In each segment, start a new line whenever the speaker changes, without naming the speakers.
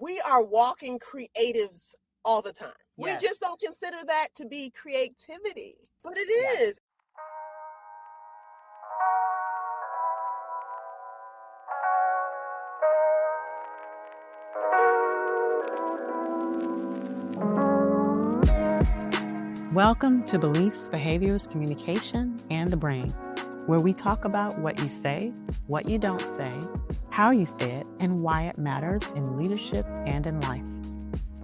we are walking creatives all the time.
Yes.
We just don't consider that to be creativity, but it
Yes.
is.
Welcome to Beliefs, Behaviors, Communication, and the Brain, where we talk about what you say, what you don't say, how you say it, and why it matters in leadership and in life.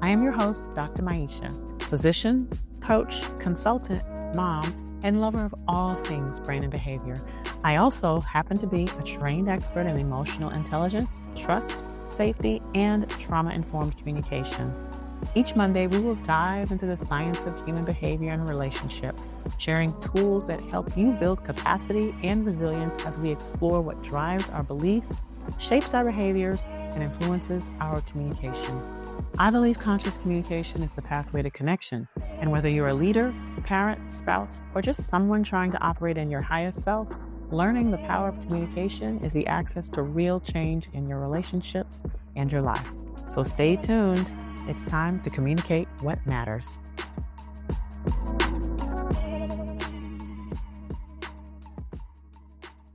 I am your host, Dr. Maisha, physician, coach, consultant, mom, and lover of all things brain and behavior. I also happen to be a trained expert in emotional intelligence, trust, safety, and trauma-informed communication. Each Monday, we will dive into the science of human behavior and relationship, sharing tools that help you build capacity and resilience as we explore what drives our beliefs, shapes our behaviors, and influences our communication. I believe conscious communication is the pathway to connection, and whether you're a leader, parent, spouse, or just someone trying to operate in your highest self, learning the power of communication is the access to real change in your relationships and your life. So stay tuned. It's time to communicate what matters.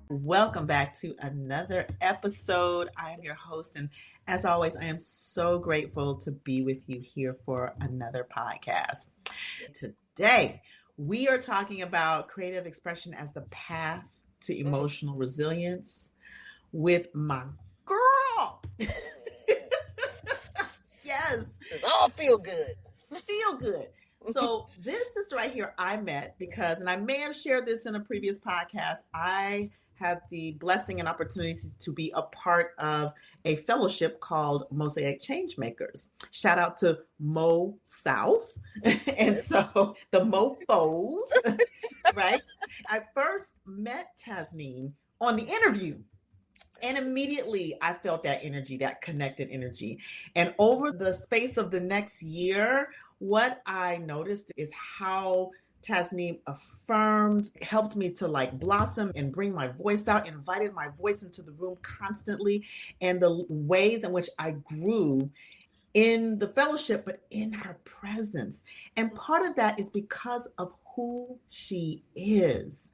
Welcome back to another episode. I am your host, and as always, I am so grateful to be with you here for another podcast. Today, we are talking about creative expression as the path to emotional resilience with my girl. Yes.
It all feel good.
Feel good. So this sister right here I met because, and I may have shared this in a previous podcast, I had the blessing and opportunity to be a part of a fellowship called Mosaic Changemakers. Shout out to Mo South. And so the Mofos, right? I first met Tasneem on the interview. And immediately I felt that energy, that connected energy. And over the space of the next year, what I noticed is how Tasneem affirmed, helped me to like blossom and bring my voice out, invited my voice into the room constantly, and the ways in which I grew in the fellowship, but in her presence. And part of that is because of who she is.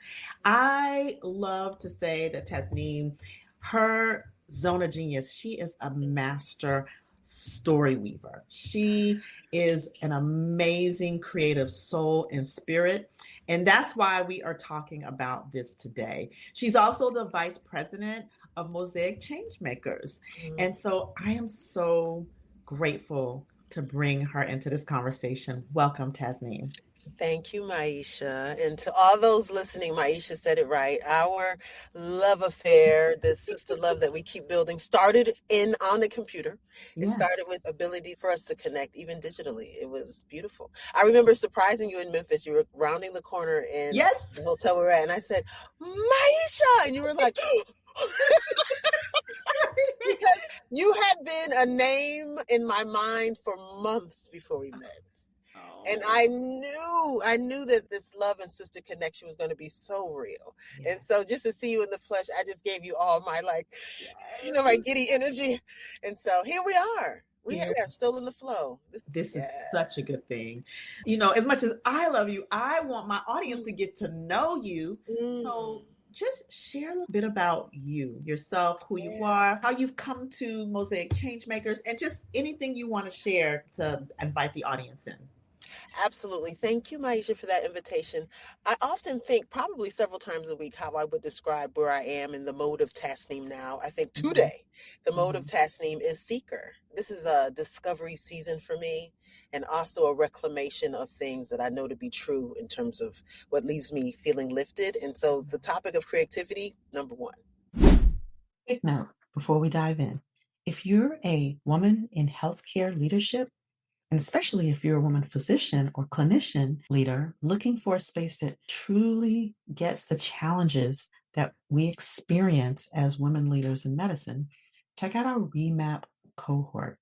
I love to say that Tasneem, her zone of genius, she is a master story weaver. She is an amazing creative soul and spirit. And that's why we are talking about this today. She's also the vice president of Mosaic Changemakers. And so I am so grateful to bring her into this conversation. Welcome, Tasneem.
Thank you, Maisha. And to all those listening, Maisha said it right. Our love affair, this sister love that we keep building, started on the computer. It started with ability for us to connect, even digitally. It was beautiful. I remember surprising you in Memphis. You were rounding the corner in the hotel we were at, and I said, Maisha! And you were like, because you had been a name in my mind for months before we met. And I knew that this love and sister connection was going to be so real. Yes. And so just to see you in the flesh, I just gave you all my my giddy energy. And so here we are. We are still in the flow.
This is such a good thing. You know, as much as I love you, I want my audience to get to know you. So just share a little bit about you, yourself, who you are, how you've come to Mosaic Changemakers, and just anything you want to share to invite the audience in.
Absolutely. Thank you, Maisha, for that invitation. I often think probably several times a week how I would describe where I am in the mode of Tasneem now. I think today, the mode of Tasneem is seeker. This is a discovery season for me, and also a reclamation of things that I know to be true in terms of what leaves me feeling lifted. And so the topic of creativity, number one.
Quick note before we dive in. If you're a woman in healthcare leadership, and especially if you're a woman physician or clinician leader looking for a space that truly gets the challenges that we experience as women leaders in medicine, check out our Remap cohort.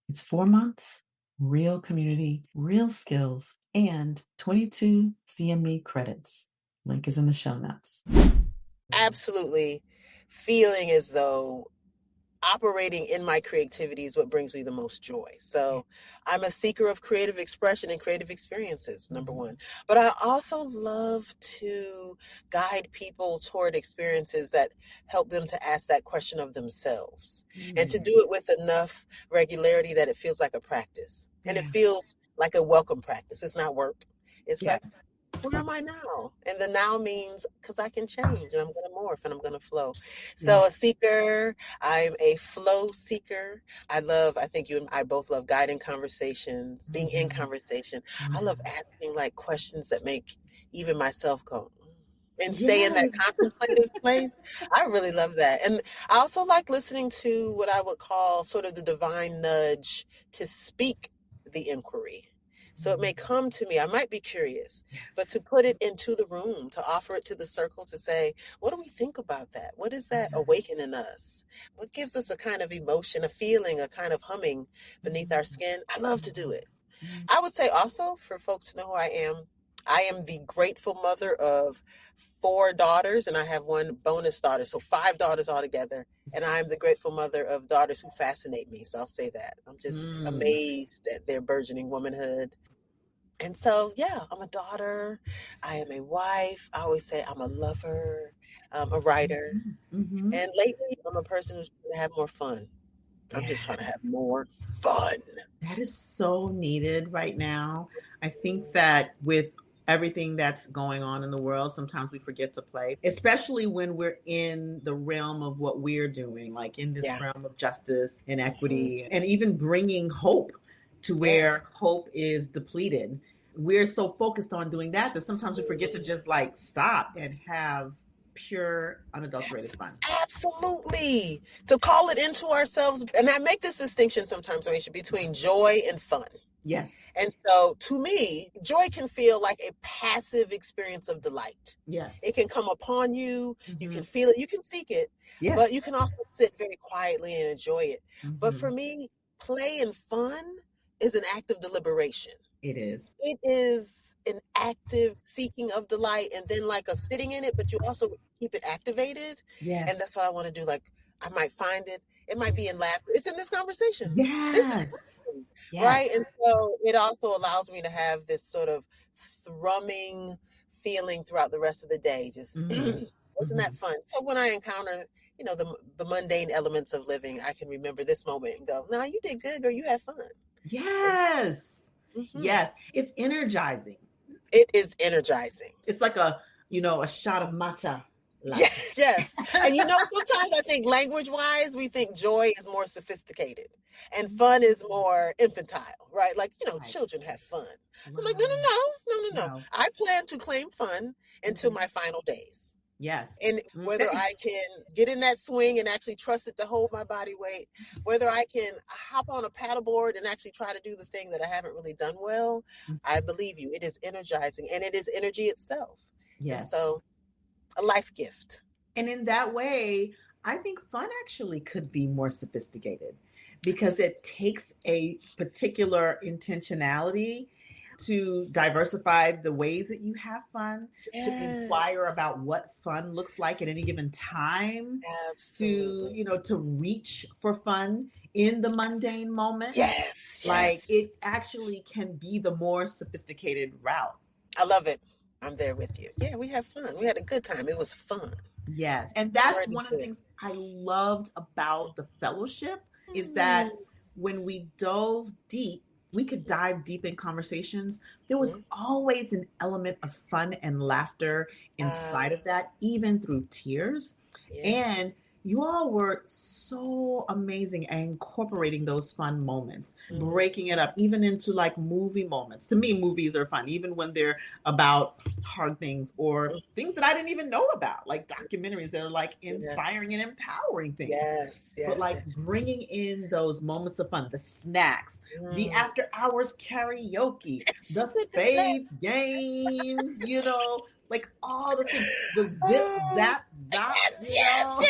It's 4 months, real community, real skills, and 22 CME credits. Link is in the show notes.
Absolutely feeling as though operating in my creativity is what brings me the most joy. So I'm a seeker of creative expression and creative experiences, number one. But I also love to guide people toward experiences that help them to ask that question of themselves and to do it with enough regularity that it feels like a practice. And it feels like a welcome practice. It's not work. It's like, where am I now? And the now means because I can change and I'm going to morph and I'm going to flow. So a seeker, I'm a flow seeker. I think you and I both love guiding conversations, being in conversation. I love asking like questions that make even myself go, and stay in that contemplative place. I really love that. And I also like listening to what I would call sort of the divine nudge to speak the inquiry. So it may come to me, I might be curious, but to put it into the room, to offer it to the circle, to say, what do we think about that? What is that awakening us? What gives us a kind of emotion, a feeling, a kind of humming beneath our skin? I love to do it. I would say also, for folks to know who I am the grateful mother of 4 daughters, and I have one bonus daughter, so 5 daughters altogether. And I'm the grateful mother of daughters who fascinate me. So I'll say that. I'm just amazed at their burgeoning womanhood. And so, I'm a daughter. I am a wife. I always say I'm a lover, a writer. And lately, I'm a person who's trying to have more fun. I'm just trying to have more fun.
That is so needed right now. I think that with everything that's going on in the world, sometimes we forget to play, especially when we're in the realm of what we're doing, like in this realm of justice and equity, and even bringing hope to where hope is depleted. We're so focused on doing that sometimes we forget to just like stop and have pure, unadulterated fun.
Absolutely. To call it into ourselves. And I make this distinction sometimes, Aisha, between joy and fun.
Yes.
And so to me, joy can feel like a passive experience of delight.
Yes.
It can come upon you. You can feel it. You can seek it.
Yes.
But you can also sit very quietly and enjoy it. But for me, play and fun is an act of deliberation.
It is.
It is an active seeking of delight, and then like a sitting in it, but you also keep it activated.
Yes.
And that's what I want to do. Like I might find it. It might be in laughter. It's in this conversation.
Yes.
Right. And so it also allows me to have this sort of thrumming feeling throughout the rest of the day. Just wasn't that fun? So when I encounter, the mundane elements of living, I can remember this moment and go, no, you did good, girl. You had fun.
Yes. Yes. It's energizing.
It is energizing.
It's like a shot of matcha.
Yes. And sometimes I think language-wise, we think joy is more sophisticated and fun is more infantile, right? Like, children have fun. I'm like, no. I plan to claim fun until my final days.
Yes.
And whether I can get in that swing and actually trust it to hold my body weight, whether I can hop on a paddleboard and actually try to do the thing that I haven't really done well, I believe you. It is energizing and it is energy itself.
Yes.
And so a life gift.
And in that way, I think fun actually could be more sophisticated because it takes a particular intentionality to diversify the ways that you have fun, to inquire about what fun looks like at any given time, to reach for fun in the mundane moment.
Yes.
Like it actually can be the more sophisticated route.
I love it. I'm there with you. Yeah, we have fun. We had a good time. It was fun.
Yes. And that's one of the things I loved about the fellowship is that when we dove deep, we could dive deep in conversations. There was always an element of fun and laughter inside of that, even through tears. And you all were so amazing at incorporating those fun moments, breaking it up even into like movie moments. To me, movies are fun, even when they're about hard things or things that I didn't even know about, like documentaries that are like inspiring and empowering things. But like bringing in those moments of fun, the snacks, the after hours karaoke, the spades games, like all the things, the zip, zap, zop.
Yes.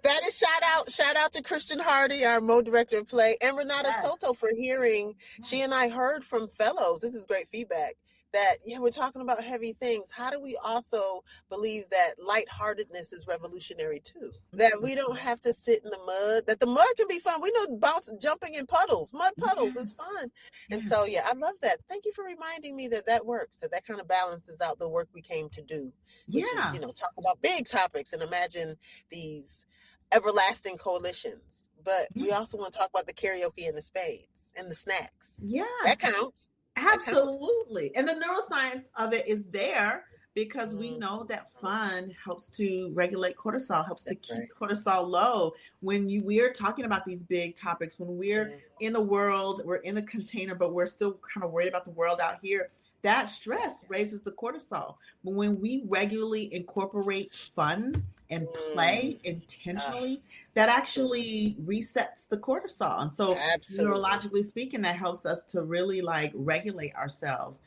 That is shout out to Christian Hardy, our Mo director of play, and Renata Soto for hearing. She and I heard from fellows. This is great feedback that, yeah, we're talking about heavy things. How do we also believe that lightheartedness is revolutionary too? That we don't have to sit in the mud, that the mud can be fun. We know jumping in puddles, mud puddles is fun. And so, yeah, I love that. Thank you for reminding me that that works, that kind of balances out the work we came to do, which is, talk about big topics and imagine these everlasting coalitions. But we also want to talk about the karaoke and the spades and the snacks.
Yeah.
That counts.
Absolutely. And the neuroscience of it is there because we know that fun helps to regulate cortisol, helps to keep cortisol low. When we're talking about these big topics, when we're in a world, we're in a container, but we're still kind of worried about the world out here, that stress raises the cortisol. But when we regularly incorporate fun and play intentionally, that actually resets the cortisol. And so neurologically speaking, that helps us to really regulate ourselves.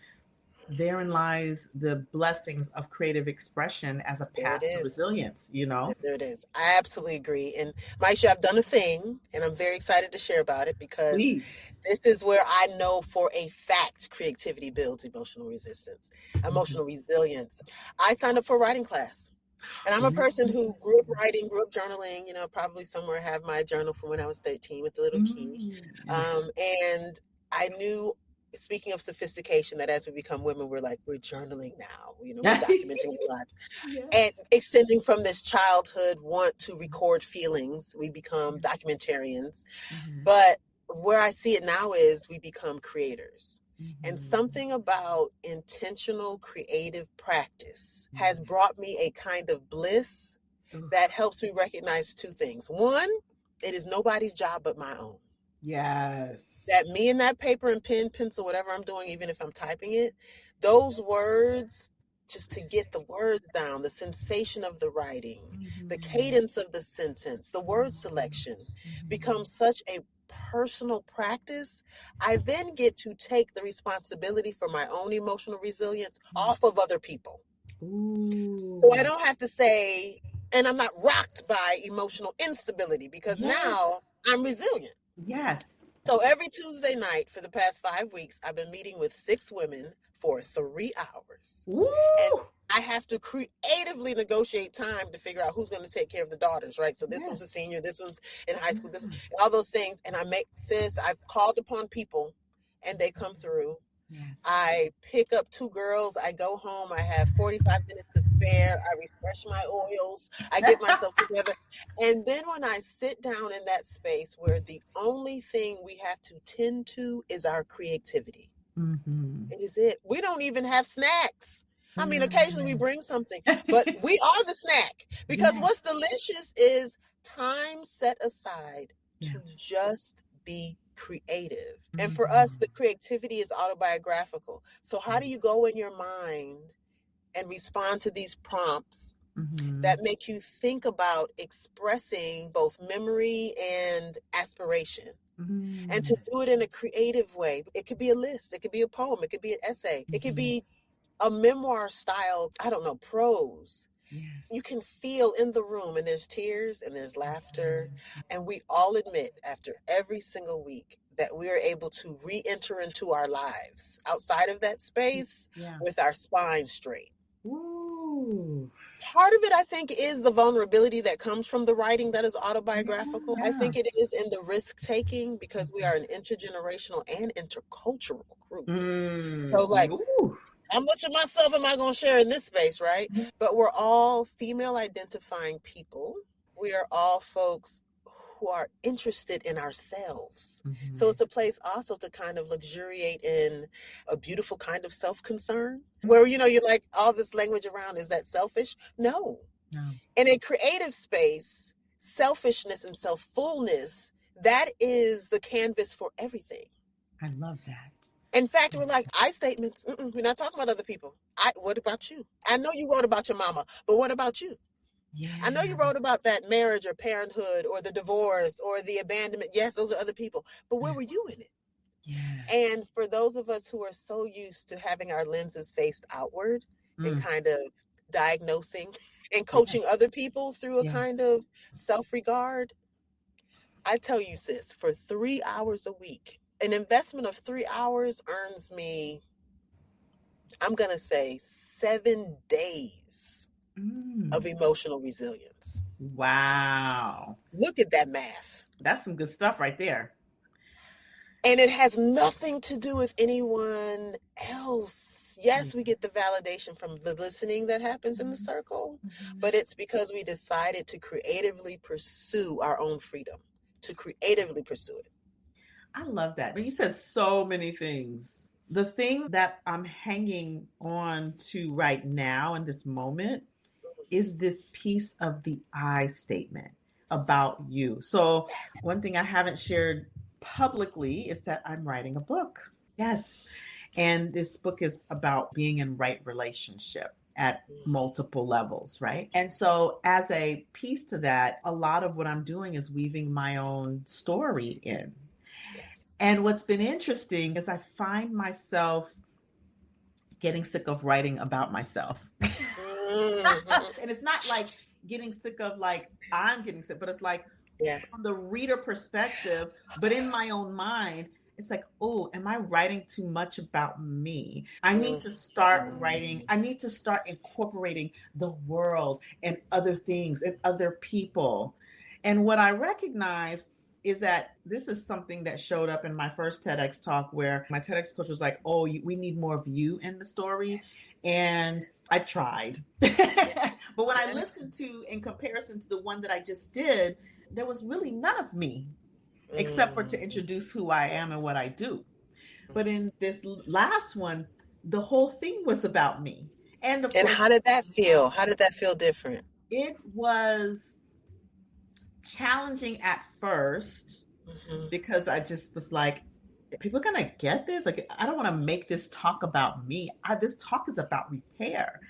Therein lies the blessings of creative expression as a path to resilience,
There it is. I absolutely agree. And Maisha, I've done a thing, and I'm very excited to share about it because this is where I know for a fact creativity builds emotional resilience. I signed up for a writing class. And I'm a person who grew up writing, grew up journaling, probably somewhere have my journal from when I was 13 with the little key. And I knew, speaking of sophistication, that as we become women, we're journaling now, we're documenting our lives. And extending from this childhood want to record feelings, we become documentarians. But where I see it now is we become creators. And something about intentional creative practice has brought me a kind of bliss that helps me recognize two things. One, it is nobody's job but my own.
Yes.
That me and that paper and pen, pencil, whatever I'm doing, even if I'm typing it, those words, just to get the words down, the sensation of the writing, the cadence of the sentence, the word selection becomes such a personal practice. I then get to take the responsibility for my own emotional resilience off of other people. So I don't have to say, and I'm not rocked by emotional instability because now I'm resilient.
Yes.
So every Tuesday night for the past 5 weeks, I've been meeting with 6 women for 3 hours. And I have to creatively negotiate time to figure out who's going to take care of the daughters, right? So this one's a senior, this one's in high school, all those things. And I've called upon people and they come through. I pick up 2 girls. I go home. I have 45 minutes to spare. I refresh my oils. I get myself together. And then when I sit down in that space where the only thing we have to tend to is our creativity. It is it. We don't even have snacks. I mean, occasionally we bring something, but we are the snack because what's delicious is time set aside to just be creative. And for us, the creativity is autobiographical. So how do you go in your mind and respond to these prompts that make you think about expressing both memory and aspiration? And to do it in a creative way. It could be a list, it could be a poem, it could be an essay, it could be a memoir style, prose. You can feel in the room, and there's tears and there's laughter. And we all admit after every single week that we are able to re-enter into our lives outside of that space with our spine straight. Part of it, I think, is the vulnerability that comes from the writing that is autobiographical. I think it is in the risk-taking because we are an intergenerational and intercultural group. So, how much of myself am I going to share in this space, right? But we're all female-identifying people. We are all folks who are interested in ourselves. So it's a place also to kind of luxuriate in a beautiful kind of self-concern where, you're like, all this language around, is that selfish? No. In a creative space, selfishness and self-fullness, that is the canvas for everything.
I love that.
In fact, we're like, I statements. We're not talking about other people. What about you? I know you wrote about your mama, but what about you? I know you wrote about that marriage or parenthood or the divorce or the abandonment. Yes, those are other people. But where were you in it? And for those of us who are so used to having our lenses faced outward and kind of diagnosing and coaching other people through a kind of self-regard, I tell you, sis, for 3 hours a week, an investment of 3 hours earns me I'm going to say 7 days of emotional resilience.
Wow.
Look at that math.
That's some good stuff right there.
And it has nothing to do with anyone else. Yes, we get the validation from the listening that happens in the circle, but it's because we decided to creatively pursue our own freedom, to creatively pursue it.
I love that. But you said so many things. The thing that I'm hanging on to right now in this moment is this piece of the I statement about you. So one thing I haven't shared publicly is that I'm writing a book. Yes. And this book is about being in right relationship at multiple levels, right? And so as a piece to that, a lot of what I'm doing is weaving my own story in. And what's been interesting is I find myself getting sick of writing about myself. And it's not like getting sick of like I'm getting sick, but it's like from the reader perspective, but in my own mind, it's like, oh, am I writing too much about me? I need to start writing. I need to start incorporating the world and other things and other people. And what I recognize is that this is something that showed up in my first TEDx talk where my TEDx coach was like, oh, we need more of you in the story. And I tried. But when I listened to, in comparison to the one that I just did, there was really none of me, except for to introduce who I am and what I do. But in this last one, the whole thing was about me. And of course,
how did that feel? How did that feel different?
It was challenging at first because I just was like, people are going to get this? Like, I don't want to make this talk about me. This talk is about repair.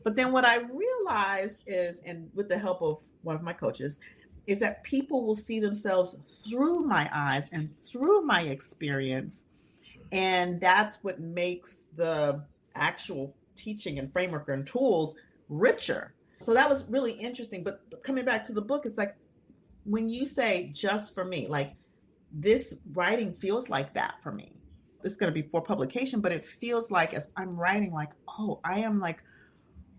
But then what I realized is, and with the help of one of my coaches, is that people will see themselves through my eyes and through my experience. And that's what makes the actual teaching and framework and tools richer. So that was really interesting. But coming back to the book, it's like, when you say just for me, like this writing feels like that for me. It's going to be for publication, but it feels like as I'm writing, like, oh, I am like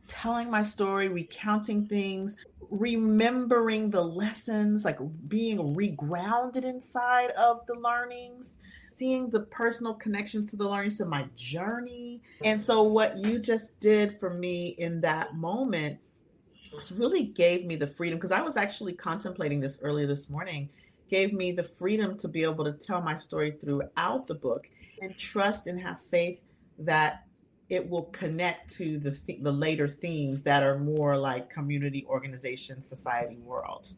telling my story, recounting things, remembering the lessons, like being regrounded inside of the learnings, seeing the personal connections to the learnings to my journey. And so what you just did for me in that moment really gave me the freedom, because I was actually contemplating this earlier this morning, gave me the freedom to be able to tell my story throughout the book and trust and have faith that it will connect to the later themes that are more like community, organization, society, world,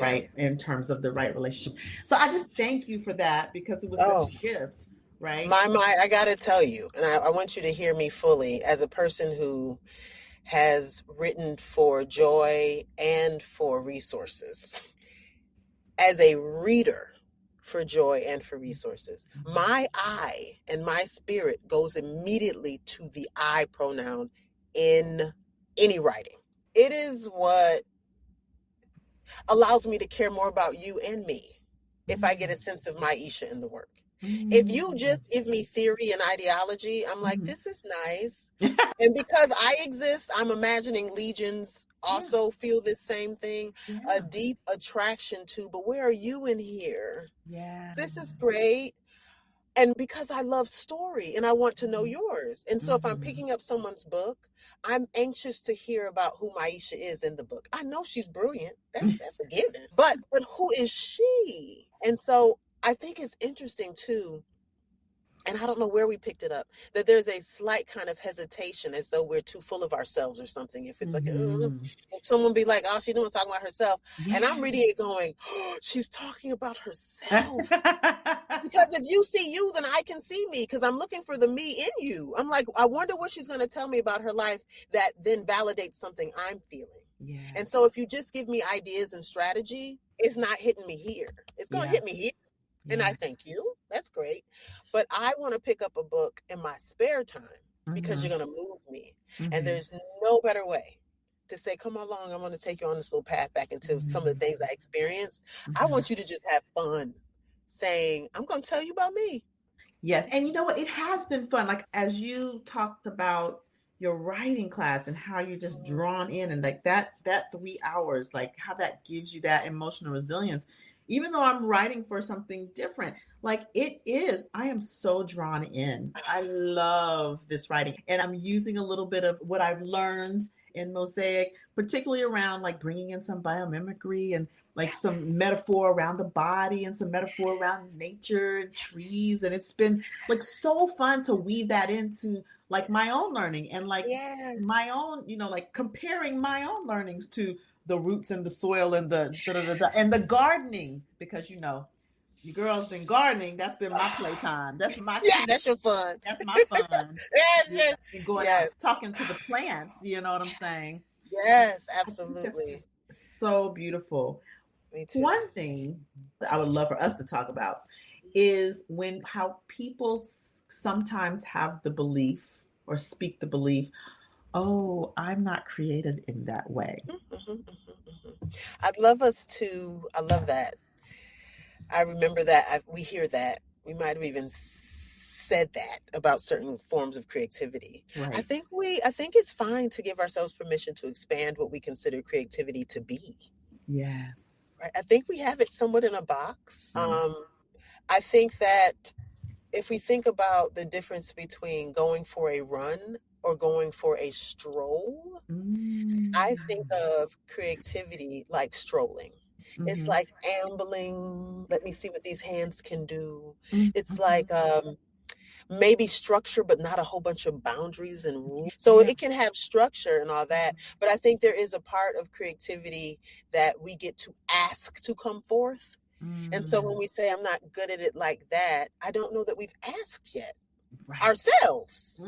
right? In terms of the right relationship. So I just thank you for that, because it was such a gift, right?
I got to tell you, and I want you to hear me fully as a person who has written for joy and for resources. As a reader for joy and for resources, my I and my spirit goes immediately to the I pronoun in any writing. It is what allows me to care more about you and me if I get a sense of Maisha in the work. If you just give me theory and ideology, I'm like, this is nice. And because I exist, I'm imagining legions also feel this same thing, a deep attraction to, but where are you in here? This is great. And because I love story and I want to know yours. And so if I'm picking up someone's book, I'm anxious to hear about who Maisha is in the book. I know she's brilliant. That's a given. But who is she? And so I think it's interesting too, and I don't know where we picked it up, that there's a slight kind of hesitation as though we're too full of ourselves or something. If it's like, if someone be like, oh, she's doing talking about herself. And I'm reading it going, oh, she's talking about herself. Because if you see you, then I can see me, because I'm looking for the me in you. I'm like, I wonder what she's going to tell me about her life that then validates something I'm feeling. And so if you just give me ideas and strategy, it's not hitting me here. It's going to hit me here. And I thank you. That's great. But I want to pick up a book in my spare time because you're going to move me. And there's no better way to say, come along. I want to take you on this little path back into some of the things I experienced. I want you to just have fun saying, I'm going to tell you about me.
Yes. And you know what? It has been fun. Like as you talked about your writing class and how you're just drawn in and like that 3 hours, like how that gives you that emotional resilience. Even though I'm writing for something different, like it is, I am so drawn in. I love this writing. And I'm using a little bit of what I've learned in Mosaic, particularly around like bringing in some biomimicry and like some metaphor around the body and some metaphor around nature and trees. And it's been like so fun to weave that into like my own learning and like
Yes.
my own, like comparing my own learnings to the roots and the soil and and the gardening, because your girl's been gardening. That's been my playtime. That's my
that's your fun.
That's my fun.
Yes.
And going out talking to the plants. You know what I'm saying?
Yes,
I think
absolutely.
that's just so beautiful.
Me too.
One thing that I would love for us to talk about is how people sometimes have the belief or speak the belief, oh, I'm not creative in that way.
I love that. I remember that we hear that. We might have even said that about certain forms of creativity.
Right.
I think it's fine to give ourselves permission to expand what we consider creativity to be.
Yes.
Right? I think we have it somewhat in a box. I think that if we think about the difference between going for a run or going for a stroll, I think of creativity like strolling. It's like ambling. Let me see what these hands can do. It's like maybe structure, but not a whole bunch of boundaries and rules. So it can have structure and all that. But I think there is a part of creativity that we get to ask to come forth. And so when we say, I'm not good at it like that, I don't know that we've asked yet ourselves.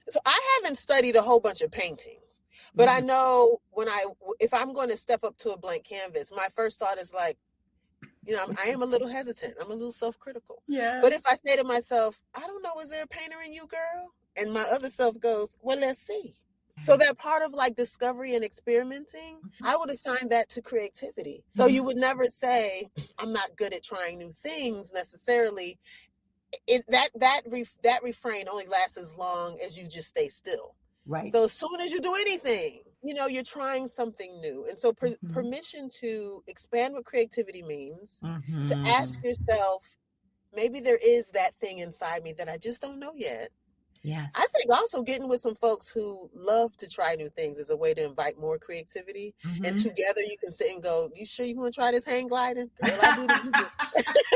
So I haven't studied a whole bunch of painting, but I know if I'm going to step up to a blank canvas, my first thought is like, I am a little hesitant. I'm a little self-critical.
Yeah.
But if I say to myself, I don't know, is there a painter in you, girl? And my other self goes, well, let's see. So that part of like discovery and experimenting, I would assign that to creativity. So you would never say, I'm not good at trying new things necessarily. That refrain only lasts as long as you just stay still.
Right.
So as soon as you do anything, you're trying something new. And so permission to expand what creativity means, to ask yourself, maybe there is that thing inside me that I just don't know yet.
Yes.
I think also getting with some folks who love to try new things is a way to invite more creativity. And together you can sit and go, you sure you want to try this hang gliding? Girl, I do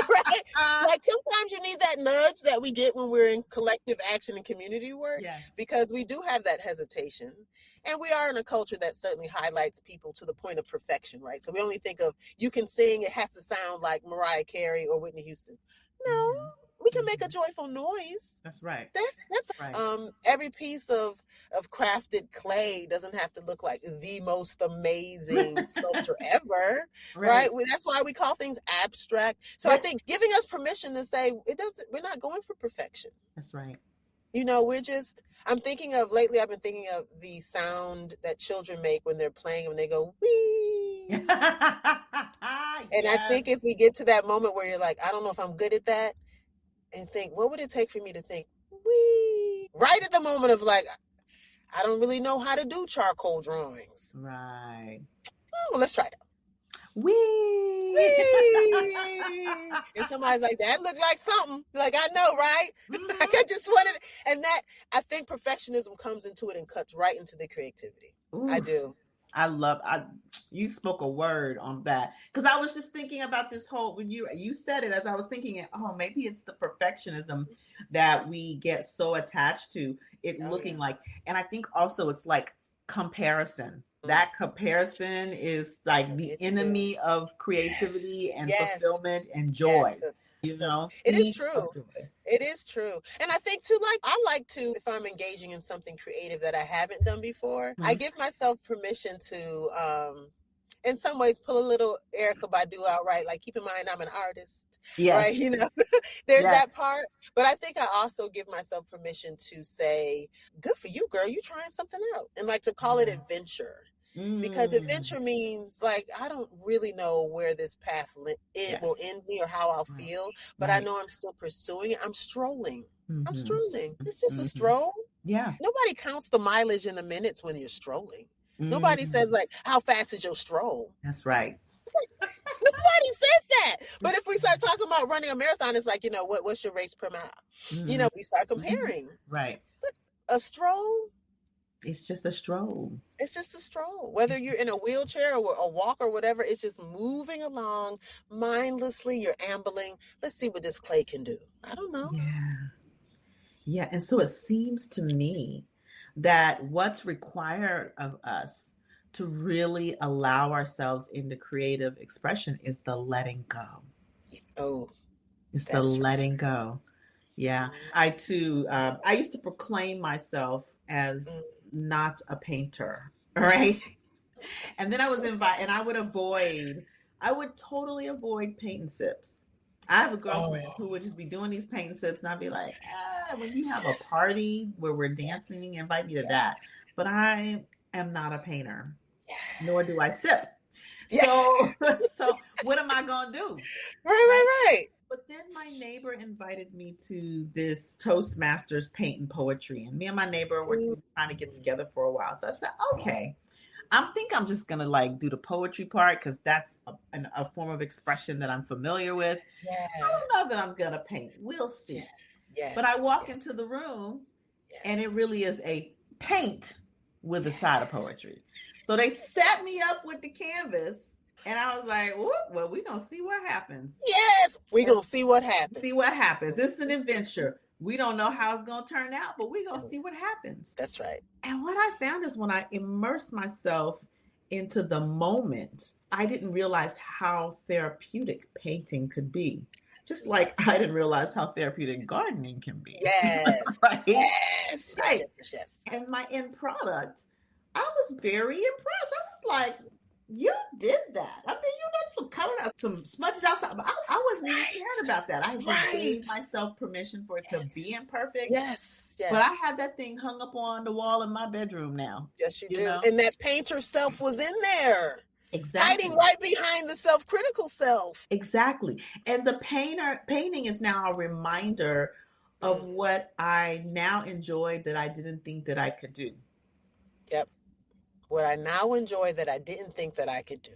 right? Like sometimes you need that nudge that we get when we're in collective action and community work, because we do have that hesitation. And we are in a culture that certainly highlights people to the point of perfection, right? So we only think of, you can sing, it has to sound like Mariah Carey or Whitney Houston. No. We can make a joyful noise.
That's right.
That's right. Every piece of crafted clay doesn't have to look like the most amazing sculpture ever, right? That's why we call things abstract. So I think giving us permission to say we're not going for perfection.
That's right.
I've been thinking of the sound that children make when they're playing, when they go, wee. And I think if we get to that moment where you're like, I don't know if I'm good at that, and think, what would it take for me to think, wee? Right at the moment of like, I don't really know how to do charcoal drawings.
Right.
Oh, well, let's try that.
Wee!
And somebody's like, that looked like something. Like, I know, right? Like, I just wanted it. And that, I think perfectionism comes into it and cuts right into the creativity. Oof. I do.
You spoke a word on that, because I was just thinking about this whole, when you said it, as I was thinking, maybe it's the perfectionism that we get so attached to it looking like, and I think also it's like comparison. That comparison is like the enemy of creativity and fulfillment and joy.
It is true. It is true. And I think too, like, I like to, if I'm engaging in something creative that I haven't done before, I give myself permission to, in some ways, pull a little Erykah Badu out, right? Like, keep in mind, I'm an artist, right? There's that part. But I think I also give myself permission to say, good for you, girl. You're trying something out. And like to call it adventure. Because adventure means like, I don't really know where this path it will end me or how I'll feel, but I know I'm still pursuing it. I'm strolling. I'm strolling. It's just a stroll.
Yeah.
Nobody counts the mileage in the minutes when you're strolling. Nobody says like, how fast is your stroll?
That's right.
Nobody says that. But if we start talking about running a marathon, it's like, what's your race per mile? We start comparing.
Right.
But a stroll,
it's just a stroll.
It's just a stroll. Whether you're in a wheelchair or a walk or whatever, it's just moving along mindlessly. You're ambling. Let's see what this clay can do. I don't know.
Yeah. And so it seems to me that what's required of us to really allow ourselves into creative expression is the letting go.
Oh,
it's the letting go. Yeah. I too, I used to proclaim myself as not a painter, right? And then I was invited, and I would totally avoid paint and sips. I have a girlfriend who would just be doing these paint and sips, and I'd be like, when you have a party where we're dancing, invite me to that. But I am not a painter, nor do I sip. So what am I going to do?
Right.
But then my neighbor invited me to this Toastmasters paint and poetry. And me and my neighbor were trying to get together for a while. So I said, okay, I'm just going to like do the poetry part because that's a form of expression that I'm familiar with.
Yeah.
I don't know that I'm going to paint. We'll see.
Yes.
But I walk into the room and it really is a paint with a side of poetry. So they set me up with the canvas. And I was like, well, we're going to see what happens.
Yes, we're going to see what happens.
See what happens. It's an adventure. We don't know how it's going to turn out, but we're going to see what happens.
That's right.
And what I found is when I immersed myself into the moment, I didn't realize how therapeutic painting could be. Just like I didn't realize how therapeutic gardening can be.
Yes.
Right?
Yes.
Right.
Yes.
And my end product, I was very impressed. I was like, you did that. I mean, you did some color, some smudges outside. I wasn't even caring about that. I just gave myself permission for it to be imperfect.
Yes.
But I have that thing hung up on the wall in my bedroom now.
Yes, you do.
know?
And that painter self was in there.
Exactly.
Hiding right behind the self-critical self.
Exactly. And the painting is now a reminder of what I now enjoy that I didn't think that I could do.
Yep. What I now enjoy that I didn't think that I could do.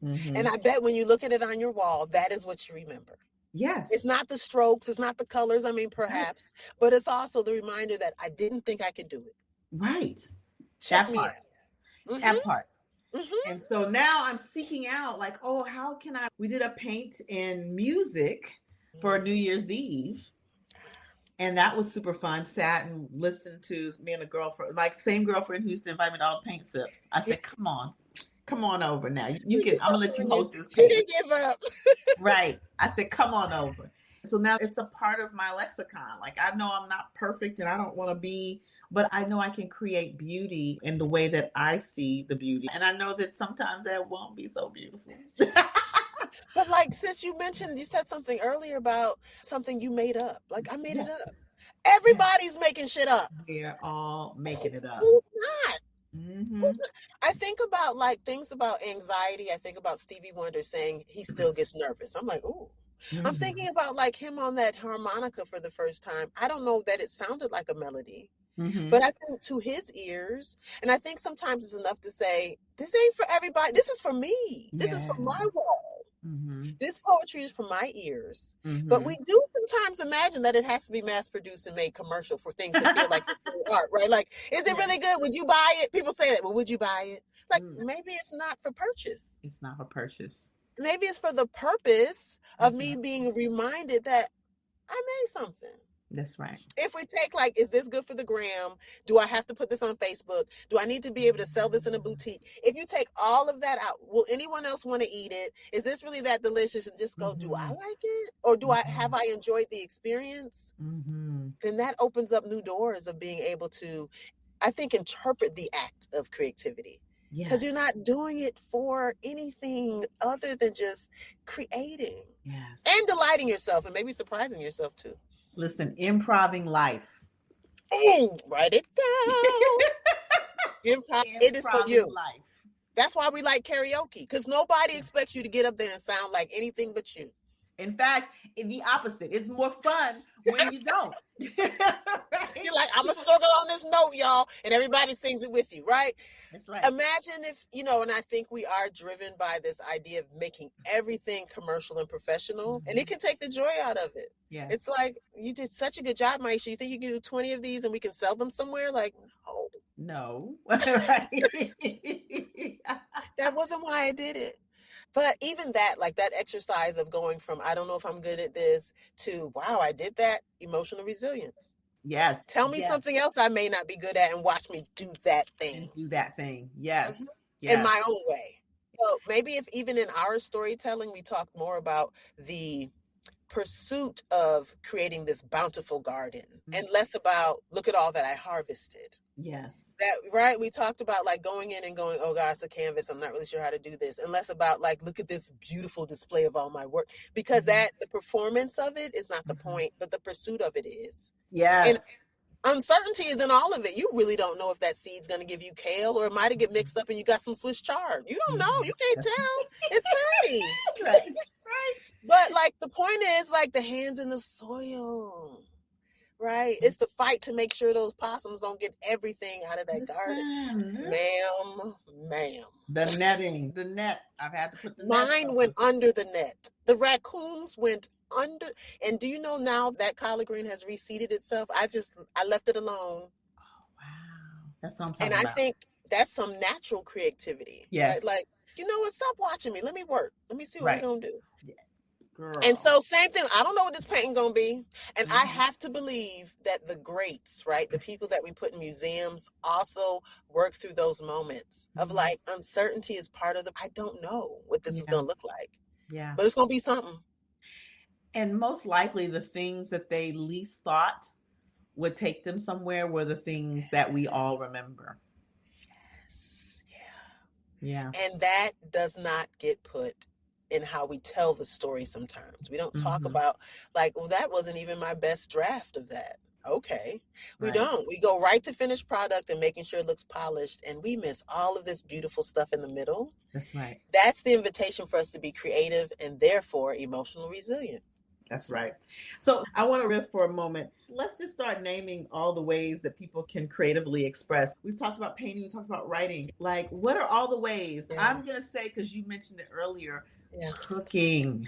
Mm-hmm.
And I bet when you look at it on your wall, that is what you remember.
Yes.
It's not the strokes, it's not the colors, I mean, perhaps, but it's also the reminder that I didn't think I could do it.
Right.
Check me out.
Mm-hmm. That part.
Mm-hmm.
And so now I'm seeking out like, how can we did a paint and music for New Year's Eve. And that was super fun. Sat and listened to me and a girlfriend, like same girlfriend who used to invite me to all the paint sips. I said, come on over now. I'm gonna let you host this.
She didn't give up.
Right. I said, come on over. So now it's a part of my lexicon. Like I know I'm not perfect and I don't want to be, but I know I can create beauty in the way that I see the beauty. And I know that sometimes that won't be so beautiful.
But like, since you said something earlier about something you made up. Like I made it up. Everybody's making shit up.
We're all making it up.
Who's not?
Mm-hmm.
I think about like things about anxiety. I think about Stevie Wonder saying he still gets nervous. I'm like, ooh. Mm-hmm. I'm thinking about like him on that harmonica for the first time. I don't know that it sounded like a melody. Mm-hmm. But I think to his ears, and I think sometimes it's enough to say, this ain't for everybody. This is for me. This is for my wall. Mm-hmm. This poetry is for my ears. Mm-hmm. But we do sometimes imagine that it has to be mass produced and made commercial for things that feel like art, right? Like, is it really good? Would you buy it? People say that. Well, would you buy it? Like, maybe it's not for purchase.
It's not for purchase.
Maybe it's for the purpose of me being reminded that I made something.
That's right.
If we take like, is this good for the gram? Do I have to put this on Facebook? Do I need to be able to sell this in a boutique? If you take all of that out, will anyone else want to eat it? Is this really that delicious? And just go, do I like it? Or have I enjoyed the experience? Mm-hmm. Then that opens up new doors of being able to, I think, interpret the act of creativity. Because you're not doing it for anything other than just creating. Yes. And delighting yourself and maybe surprising yourself too.
Listen, improving life.
Oh, write it down. It is for you.
Life.
That's why we like karaoke, because nobody expects you to get up there and sound like anything but you.
In fact, in the opposite, it's more fun when you don't. Right?
You're like, I'm going to struggle on this note, y'all, and everybody sings it with you, right?
That's right.
Imagine if, and I think we are driven by this idea of making everything commercial and professional, and it can take the joy out of it.
Yeah.
It's like, you did such a good job, Maisha. You think you can do 20 of these and we can sell them somewhere? Like, no.
That
wasn't why I did it. But even that, like that exercise of going from, I don't know if I'm good at this, to, wow, I did that, emotional resilience.
Yes.
Tell me something else I may not be good at and watch me do that thing.
Yes.
Mm-hmm.
Yes.
In my own way. So maybe if even in our storytelling, we talk more about the pursuit of creating this bountiful garden and less about, look at all that I harvested.
Yes.
Right? We talked about like going in and going, oh God, it's a canvas. I'm not really sure how to do this. And less about like, look at this beautiful display of all my work. Because the performance of it is not the point, but the pursuit of it is.
Yes.
And uncertainty is in all of it. You really don't know if that seed's going to give you kale, or it might get mixed up and you got some Swiss chard. You don't know. You can't tell. It's pretty.
Right.
But like the point is like the hands in the soil. Right? It's the fight to make sure those possums don't get everything out of that garden. Ma'am.
The net. I've had to put the net.
Mine went under the net. The raccoons went under. And do you know now that collard green has reseeded itself? I left it alone.
Oh, wow. That's what I'm talking
about.
And
I think that's some natural creativity.
Yes.
Right? Like, you know what? Stop watching me. Let me work. Let me see what we're going to do.
Yeah. Girl.
And so same thing. I don't know what this painting going to be. And I have to believe that the greats, right? The people that we put in museums also work through those moments of like uncertainty is part of I don't know what this is going to look like.
Yeah.
But it's going to be something.
And most likely the things that they least thought would take them somewhere were the things that we all remember.
Yes.
Yeah.
And that does not get put in how we tell the story sometimes. We don't talk about like, well, that wasn't even my best draft of that. Okay. We don't. We go right to finished product and making sure it looks polished, and we miss all of this beautiful stuff in the middle.
That's right.
That's the invitation for us to be creative and therefore emotional resilient.
That's right. So I want to riff for a moment. Let's just start naming all the ways that people can creatively express. We've talked about painting, we talked about writing. Like, what are all the ways? Yeah. I'm going to say, because you mentioned it earlier, cooking.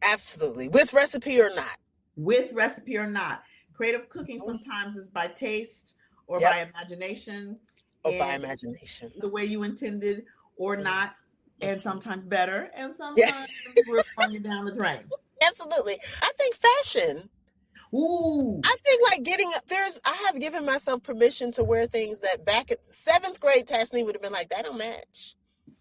Absolutely. With recipe or not.
With recipe or not. Creative cooking sometimes is by taste or by imagination.
Or by imagination.
The way you intended or not. And sometimes better. And sometimes we're throwing you down the drain.
Absolutely. I think fashion.
Ooh.
I think like I have given myself permission to wear things that back at 7th grade Tasneem would have been like, that don't match.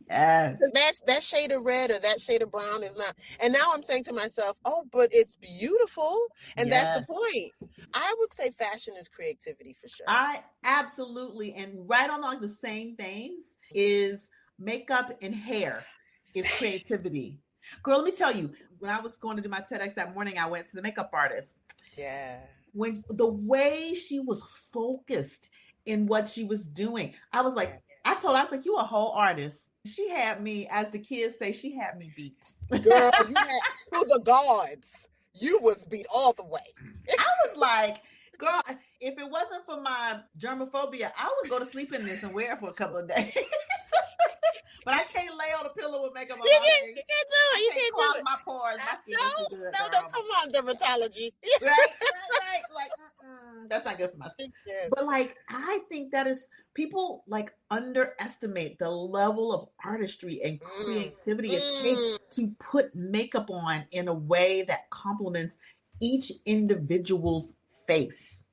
Yes.
That shade of red or that shade of brown is not. And now I'm saying to myself, oh, but it's beautiful. And that's the point. I would say fashion is creativity for sure.
I absolutely. And right along the same veins is makeup and hair is creativity. Girl, let me tell you, when I was going to do my TEDx that morning, I went to the makeup artist.
Yeah.
When the way she was focused in what she was doing, I was like, you a whole artist. She had me, as the kids say, she had me beat.
Girl, you had to the gods. You was beat all the way.
I was like, girl, if it wasn't for my germophobia, I would go to sleep in this and wear it for a couple of days. But I can't lay on a pillow with makeup on my face.
You can't do it. You can't
clog
do it.
my pores. My skin is too good.
No, come on, dermatology.
Right. Like, that's not good for my skin.
Yeah.
But like, I think that is, people like underestimate the level of artistry and creativity it takes to put makeup on in a way that complements each individual's face.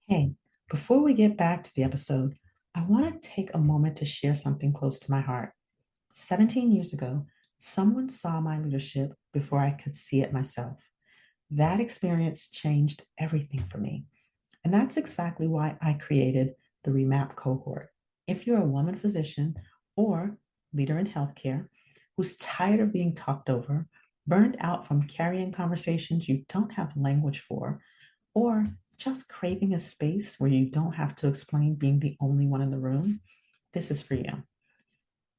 Hey, before we get back to the episode, I want to take a moment to share something close to my heart. 17 years ago, someone saw my leadership before I could see it myself. That experience changed everything for me. And that's exactly why I created the Remap cohort. If you're a woman physician or leader in healthcare who's tired of being talked over, burned out from carrying conversations you don't have language for, or just craving a space where you don't have to explain being the only one in the room, this is for you.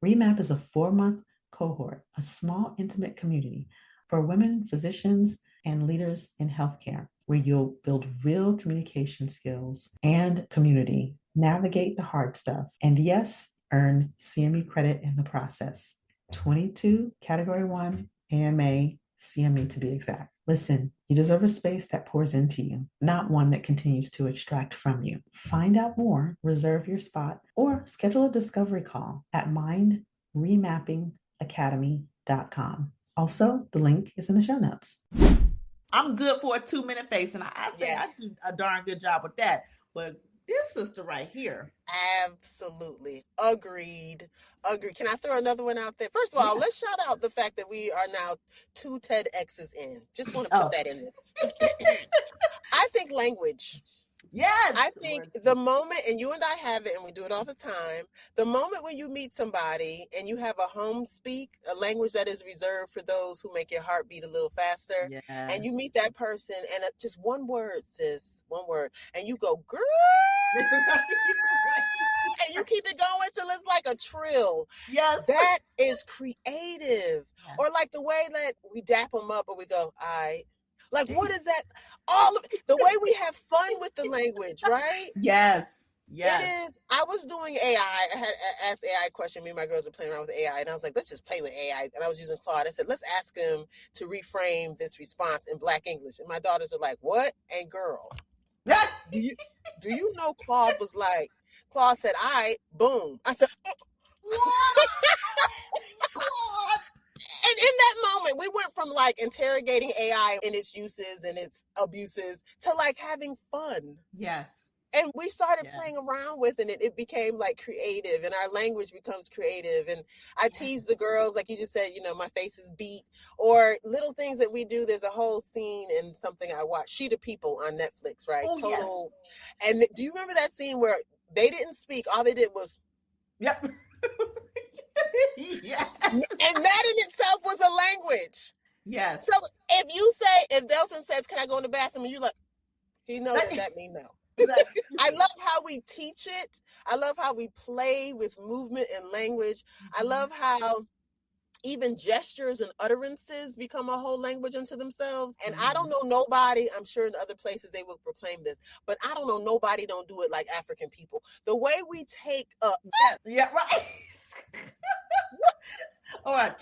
REMAP is a 4-month cohort, a small, intimate community for women, physicians, and leaders in healthcare, where you'll build real communication skills and community, navigate the hard stuff, and yes, earn CME credit in the process. 22 Category 1 AMA CME to be exact. Listen, you deserve a space that pours into you, not one that continues to extract from you. Find out more, reserve your spot, or schedule a discovery call at mindremappingacademy.com. Also, the link is in the show notes.
I'm good for a 2-minute face, and I say
Yes.
I do a darn good job with that. But this sister right here.
Absolutely. Agreed. Can I throw another one out there? First of all, let's shout out the fact that we are now 2 TEDx's in. Just want to put that in there. I think language.
Yes.
I think the moment, and you and I have it, and we do it all the time, the moment when you meet somebody and you have a home speak, a language that is reserved for those who make your heart beat a little faster, and you meet that person, and just one word, sis, one word, and you go, girl, and you keep it going till it's like a trill.
Yes.
That is creative. Yes. Or like the way that we dap them up, or we go, like, what is that? All of the way we have fun with the language, right?
Yes. Yes.
It is. I was doing AI. I had asked AI a question. Me and my girls were playing around with AI, and I was like, let's just play with AI. And I was using Claude. I said, let's ask him to reframe this response in Black English. And my daughters are like, what? And girl, do you know Claude was like, Claude said, all right, boom. I said, what? And in that moment, we went from like interrogating AI and its uses and its abuses to like having fun.
Yes.
And we started playing around with it, and it became like creative, and our language becomes creative. And I tease the girls, like you just said, you know, my face is beat, or little things that we do. There's a whole scene in something I watched, Sheet of People on Netflix, right?
Oh,
Total. Yes. And do you remember that scene where they didn't speak? All they did was,
yep. Yes.
And that in itself was a language.
Yes.
So if Delson says, can I go in the bathroom? And you like, he knows that means no. Exactly. I love how we teach it. I love how we play with movement and language. I love how even gestures and utterances become a whole language unto themselves. And I don't know nobody, I'm sure in other places they will proclaim this, but I don't know nobody don't do it like African people. The way we take
right. All right.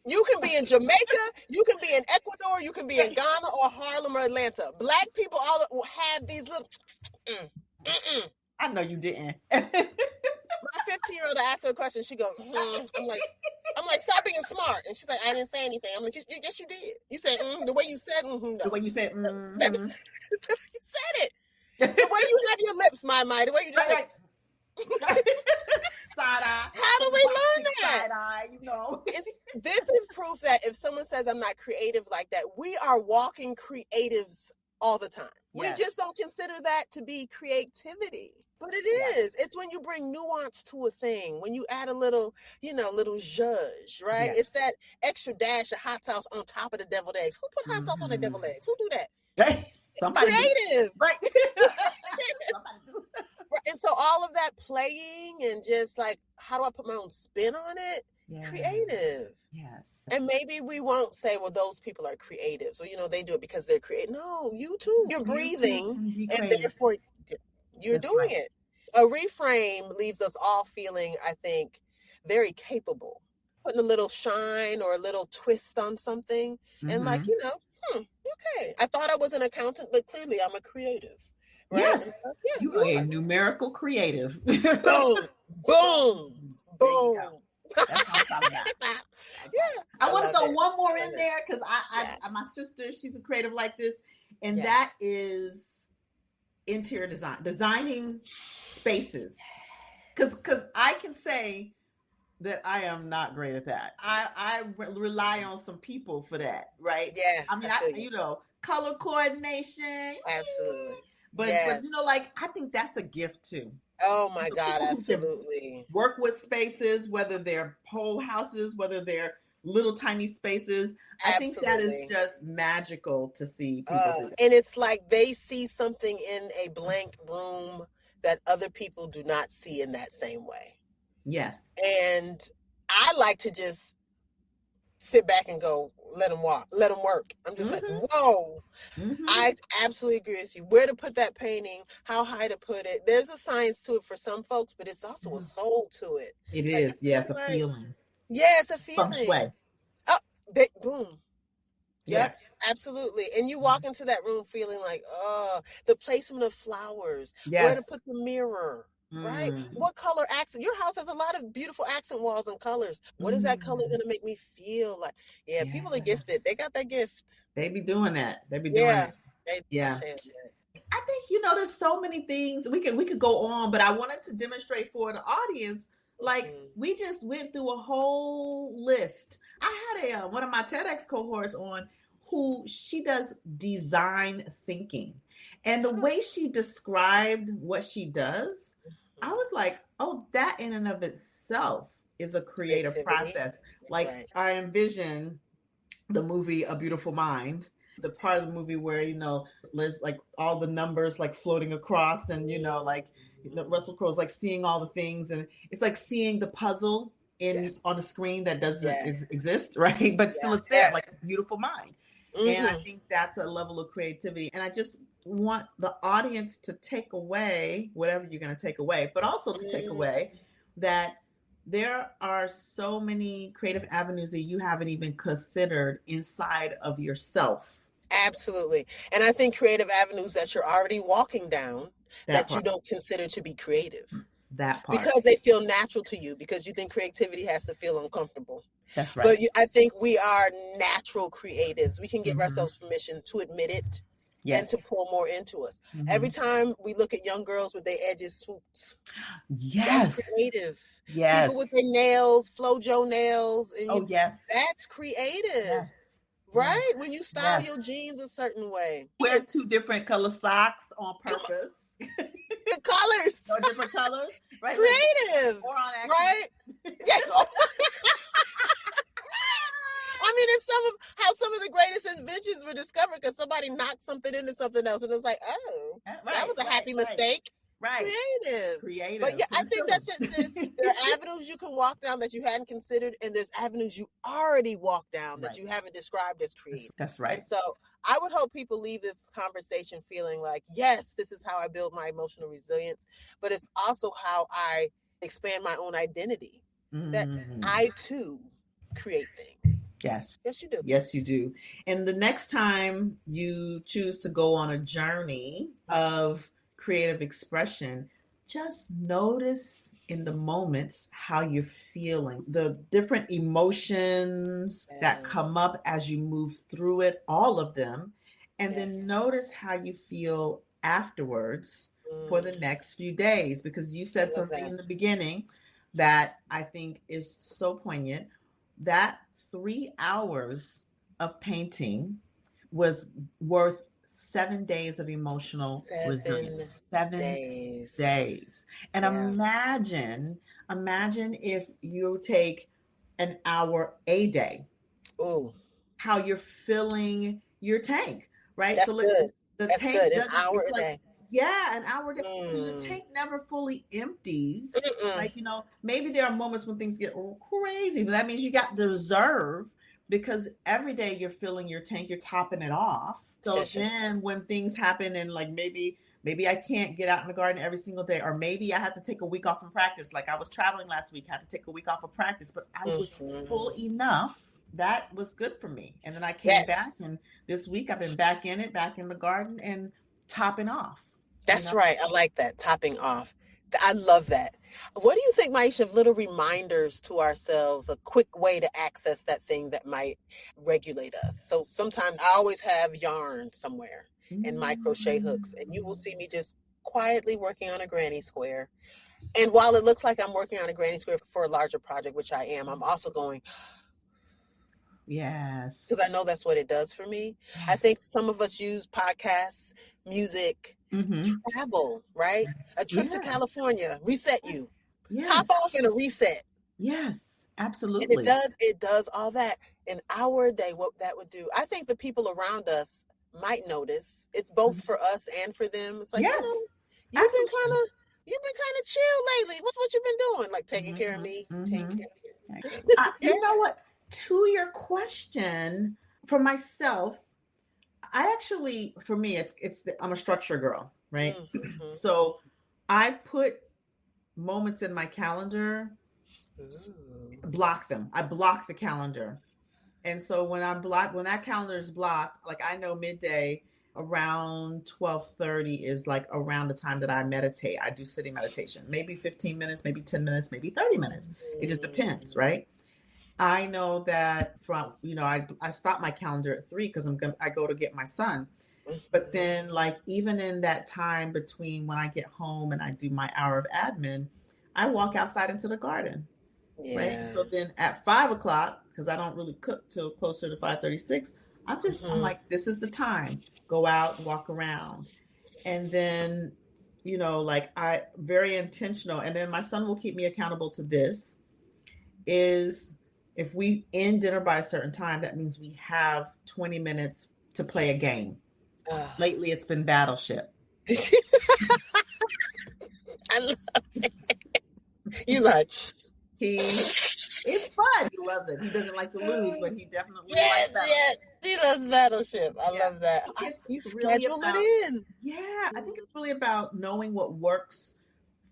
You can be in Jamaica, you can be in Ecuador, you can be in Ghana or Harlem or Atlanta. Black people all will have these little
I know you didn't.
My 15-year-old, I asked her a question. She goes, I'm like, stop being smart. And she's like, I didn't say anything. I'm like, yes, you did. You said, the way you said, no.
The way you said,
You said it. The way you have your lips, the way you just said,
side eye.
How do we learn that?
Side eye, you know.
This is proof that if someone says I'm not creative like that, we are walking creatives all the time. Yes. We just don't consider that to be creativity. But it is. It's when you bring nuance to a thing, when you add a little, little zhuzh, right? Yes. It's that extra dash of hot sauce on top of the deviled eggs. Who put hot sauce on the deviled eggs? Who do that?
Somebody
creative.
Right.
Somebody do. And so all of that playing and just like, how do I put my own spin on it? Yeah. Creative.
Yes.
And maybe we won't say, well, those people are creative. So, they do it because they're creative. No, you too. You're breathing and therefore you're doing it. A reframe leaves us all feeling, I think, very capable. Putting a little shine or a little twist on something. And like, okay. I thought I was an accountant, but clearly I'm a creative. Right?
Yes. You are a numerical creative.
Boom. Boom. Boom.
That's what I'm talking about. I want to throw one more in there because I my sister, she's a creative like this, and that is interior design, designing spaces. Because I can say that I am not great at that. I rely on some people for that, right?
Yeah.
I mean, color coordination.
Absolutely.
But I think that's a gift too.
Oh my God, absolutely.
Work with spaces, whether they're whole houses, whether they're little tiny spaces. Absolutely. I think that is just magical to see people do that.
And it's like they see something in a blank room that other people do not see in that same way.
Yes.
And I like to just sit back and go, let them walk, let them work. I'm just like, whoa. I absolutely agree with you. Where to put that painting, how high to put it. There's a science to it for some folks, but it's also a soul to it.
It
Like,
is. Yes, a feeling.
Yeah, it's a
Feng
feeling.
shui.
Oh, boom. Yep,
Yes.
absolutely. And you walk into that room feeling like, oh, the placement of flowers,
Yes.
where to put the mirror, right? What color accent? Your house has a lot of beautiful accent walls and colors. What is that color going to make me feel like? Yeah, people are gifted. They got that gift.
They be doing that. They be doing it. Yeah. I think, there's so many things we could go on, but I wanted to demonstrate for the audience. Like we just went through a whole list. I had one of my TEDx cohorts on who she does design thinking. And the way she described what she does, I was like, oh, that in and of itself is a creative process. Like I envision the movie A Beautiful Mind, the part of the movie where, there's like all the numbers like floating across and, like Russell Crowe's like seeing all the things, and it's like seeing the puzzle on the screen that doesn't exist, right? But still it's there, like A Beautiful Mind. And I think that's a level of creativity. And I just want the audience to take away whatever you're going to take away, but also to take away that there are so many creative avenues that you haven't even considered inside of yourself.
Absolutely. And I think creative avenues that you're already walking down that you don't consider to be creative.
That part.
Because they feel natural to you, because you think creativity has to feel uncomfortable.
That's right.
But I think we are natural creatives. We can give ourselves permission to admit it and to pull more into us. Every time we look at young girls with their edges swooped, that's creative.
Yes.
People with their nails, Flojo nails. And that's creative.
Yes.
Right? When you style your jeans a certain way.
Wear 2 different color socks on purpose.
The colors.
No different colors. Right?
Creative.
Or on accident.
Right? I mean, it's how some of the greatest inventions were discovered because somebody knocked something into something else. And it's like, oh, that was a happy mistake.
Right.
Creative. But yeah, I think that's it, sis. There are avenues you can walk down that you hadn't considered, and there's avenues you already walked down that you haven't described as creative.
That's right.
And so I would hope people leave this conversation feeling like, yes, this is how I build my emotional resilience, but it's also how I expand my own identity, that I too create things.
Yes.
Yes, you do.
Yes, you do. And the next time you choose to go on a journey of creative expression, just notice in the moments how you're feeling, the different emotions that come up as you move through it, all of them, and then notice how you feel afterwards for the next few days, because you said something in the beginning that I think is so poignant. That 3 hours of painting was worth 7 days of emotional resilience. 7 days. And imagine if you take an hour a day.
Ooh.
How you're filling your tank, right?
That's good.
The
That's
tank
good. An hour a day.
Yeah, an hour a day. So the tank never fully empties. Like, maybe there are moments when things get crazy, but that means you got the reserve, because every day you're filling your tank, you're topping it off. So then when things happen and like maybe I can't get out in the garden every single day, or maybe I have to take a week off from practice. Like I was traveling last week, had to take a week off of practice, but I was full enough. That was good for me. And then I came back, and this week I've been back in the garden and topping off.
That's right. I like that, topping off. I love that. What do you think, Maisha, of little reminders to ourselves, a quick way to access that thing that might regulate us? So sometimes I always have yarn somewhere and my crochet hooks, and you will see me just quietly working on a granny square. And while it looks like I'm working on a granny square for a larger project, which I am, I'm also going,
yes,
because I know that's what it does for me. Yes. I think some of us use podcasts, music, travel, right? Yes. A trip to California, reset you. Yes. Top off in a reset.
Yes, absolutely.
And it does all that. An hour a day, what that would do. I think the people around us might notice. It's both for us and for them. It's like,
yes,
you've been kind of you've been kind of chill lately. What's what you've been doing? Like taking care of me.
Mm-hmm. You know what? To your question, for myself, for me, I'm a structure girl, right?
Mm-hmm.
So I put moments in my calendar, block them. I block the calendar. And so when that calendar is blocked, like I know midday around 12:30 is like around the time that I meditate. I do sitting meditation, maybe 15 minutes, maybe 10 minutes, maybe 30 minutes. It just depends, right? I know that I stop my calendar at 3 because I go to get my son. But then like even in that time between when I get home and I do my hour of admin, I walk outside into the garden.
Yeah.
Right. So then at 5:00, because I don't really cook till closer to 5:36, I'm like, this is the time. Go out, walk around. And then, like I very intentional. And then my son will keep me accountable to this is if we end dinner by a certain time, that means we have 20 minutes to play a game. Lately, it's been Battleship.
I love it. You like
it's fun. He loves it. He doesn't like to lose, but he definitely likes that.
Yes, he loves Battleship. I love that. You schedule it in.
Yeah, I think it's really about knowing what works